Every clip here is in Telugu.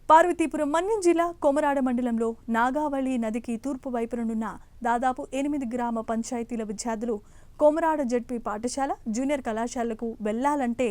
పార్వతీపురం మన్యం జిల్లా కొమరాడ మండలంలో నాగావళి నదికి తూర్పు వైపునున్న దాదాపు 8 గ్రామ పంచాయతీల విద్యార్థులు కొమరాడ జడ్పీ పాఠశాల జూనియర్ కళాశాలకు వెళ్లాలంటే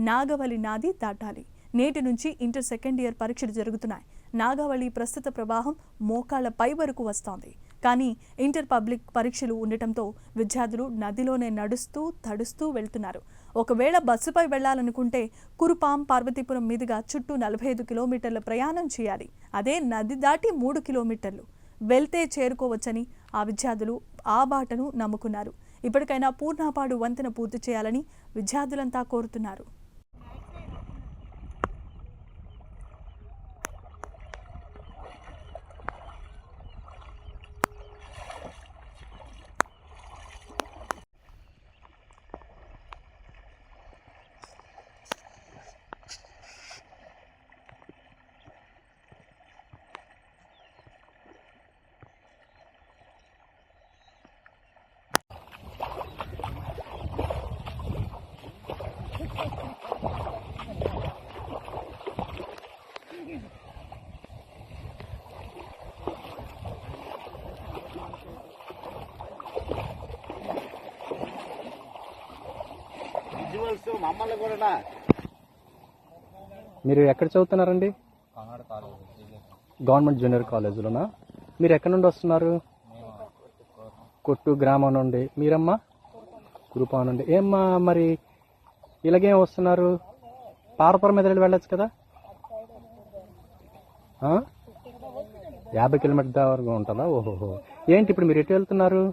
నాగావళి నది దాటాలి. నేటి నుంచి ఇంటర్ సెకండ్ ఇయర్ పరీక్షలు జరుగుతున్నాయి. నాగావళి ప్రస్తుత ప్రవాహం మోకాళ్ల పై వరకు వస్తోంది. కానీ ఇంటర్ పబ్లిక్ పరీక్షలు ఉండటంతో విద్యార్థులు నదిలోనే నడుస్తూ తడుస్తూ వెళ్తున్నారు. ఒకవేళ బస్సుపై వెళ్లాలనుకుంటే కురుపాం పార్వతీపురం మీదుగా చుట్టూ 45 కిలోమీటర్ల ప్రయాణం చేయాలి. అదే నది దాటి 3 కిలోమీటర్లు వెళ్తే చేరుకోవచ్చని ఆ విద్యార్థులు ఆ బాటను నమ్ముకున్నారు. ఇప్పటికైనా పూర్ణాపాడు వంతెన పూర్తి చేయాలని విద్యార్థులంతా కోరుతున్నారు. మీరు ఎక్కడ చదువుతున్నారండి? Government junior కాలేజీలోనా? మీరు ఎక్కడి నుండి వస్తున్నారు? కొట్టు గ్రామం నుండి. మీరమ్మా? కురుపా నుండి. ఏమ్మా మరి ఇలాగేం వస్తున్నారు? పార్వతీపురం మీద వెళ్ళొచ్చు కదా? 50 కిలోమీటర్ వరకు ఉంటుందా? ఓహోహో. ఏంటి ఇప్పుడు మీరు ఎటు వెళ్తున్నారు?